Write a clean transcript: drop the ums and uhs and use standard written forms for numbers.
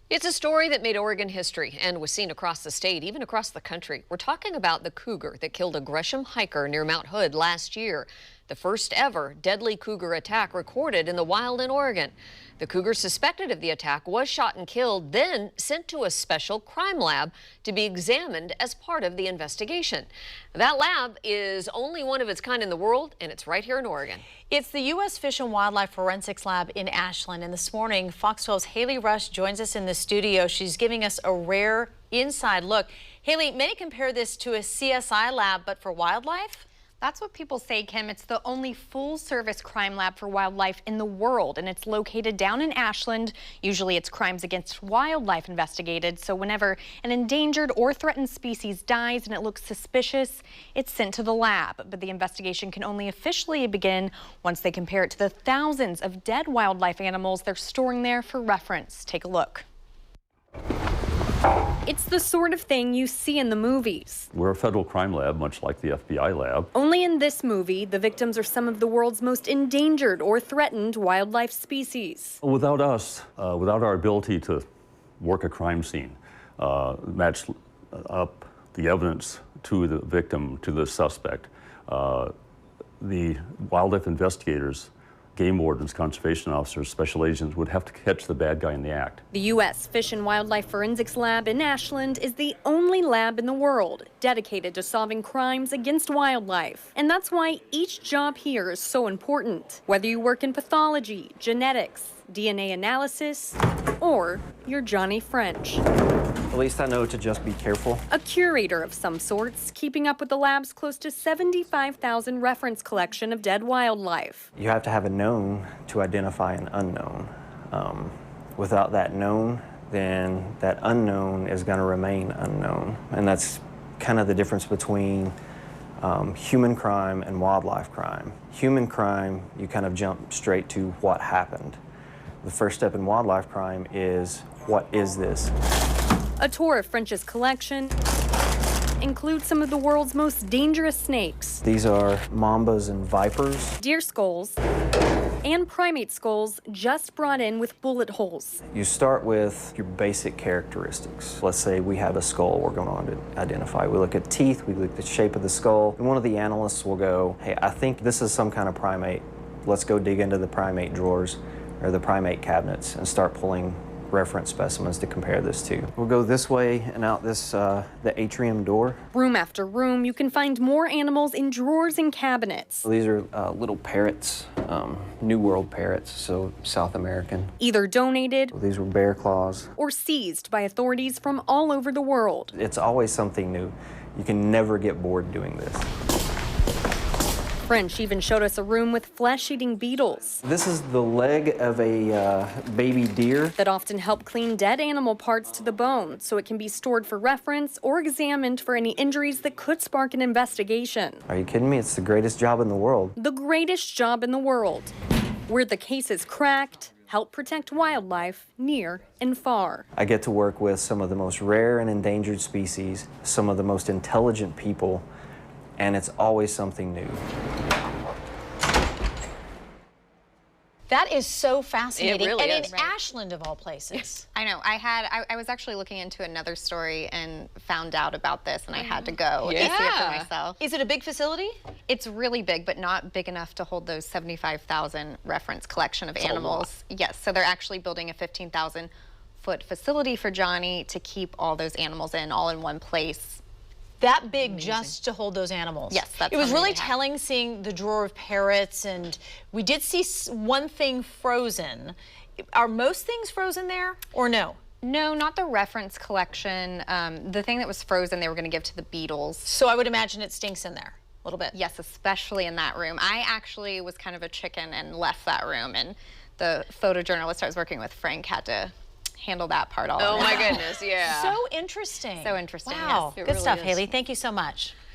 It's a story that made Oregon history and was seen across the state, even across the country. We're talking about the cougar that killed a Gresham hiker near Mount Hood last year. The first ever deadly cougar attack recorded in the wild in Oregon. The cougar suspected of the attack was shot and killed, then sent to a special crime lab to be examined as part of the investigation. That lab is only one of its kind in the world, and it's right here in Oregon. It's the U.S. Fish and Wildlife Forensics Lab in Ashland, and this morning Fox 12's Haley Rush joins us in the studio. She's giving us a rare inside look. Haley, many compare this to a CSI lab, but for wildlife? That's what people say, Kim. It's the only full-service crime lab for wildlife in the world, and it's located down in Ashland. Usually it's crimes against wildlife investigated, so whenever an endangered or threatened species dies and it looks suspicious, it's sent to the lab. But the investigation can only officially begin once they compare it to the thousands of dead wildlife animals they're storing there for reference. Take a look. It's the sort of thing you see in the movies. We're a federal crime lab, much like the FBI lab. Only in this movie, the victims are some of the world's most endangered or threatened wildlife species. Without us, without our ability to work a crime scene, match up the evidence to the victim, to the suspect, the wildlife investigators, game wardens, conservation officers, special agents would have to catch the bad guy in the act. The U.S. Fish and Wildlife Forensics Lab in Ashland is the only lab in the world dedicated to solving crimes against wildlife. And that's why each job here is so important. Whether you work in pathology, genetics, DNA analysis, or you're Johnny French. At least I know to just be careful. A curator of some sorts, keeping up with the lab's close to 75,000 reference collection of dead wildlife. You have to have a known to identify an unknown. Without that known, then that unknown is going to remain unknown. And that's kind of the difference between human crime and wildlife crime. Human crime, you kind of jump straight to what happened. The first step in wildlife crime is, what is this? A tour of French's collection includes some of the world's most dangerous snakes. These are mambas and vipers. Deer skulls and primate skulls just brought in with bullet holes. You start with your basic characteristics. Let's say we have a skull we're going to identify. We look at teeth, we look at the shape of the skull, and one of the analysts will go, hey, I think this is some kind of primate. Let's go dig into the primate drawers or the primate cabinets and start pulling reference specimens to compare this to. We'll go this way and out this the atrium door. Room after room, you can find more animals in drawers and cabinets. These are little parrots, New World parrots, so South American. Either donated These were bear claws. or seized by authorities from all over the world. It's always something new. You can never get bored doing this. French even showed us a room with flesh-eating beetles This is the leg of a baby deer. that often help clean dead animal parts to the bone so it can be stored for reference or examined for any injuries that could spark an investigation. Are you kidding me? It's the greatest job in the world. The greatest job in the world, where the case is cracked, help protect wildlife near and far. I get to work with some of the most rare and endangered species, some of the most intelligent people, and it's always something new. That is so fascinating. It really and is. in Ashland, of all places. I know. I was actually looking into another story and found out about this, and I had to go and see it for myself. Is it a big facility? It's really big, but not big enough to hold those 75,000 reference collection of animals. Yes, so they're actually building a 15,000-foot facility for Johnny to keep all those animals in, all in one place. That big just to hold those animals? Yes, that's it was how many really they have. telling seeing the drawer of parrots, and we did see one thing frozen. Are most things frozen there, or no? No, not the reference collection. The thing that was frozen, they were going to give to the beetles. So I would imagine it stinks in there a little bit. Yes, especially in that room. I actually was kind of a chicken and left that room, and the photojournalist I was working with, Frank, had to handle that part all. Oh on my his own. goodness, yeah. So interesting. So interesting, Wow. yes. Good really stuff, is. Haley. Thank you so much.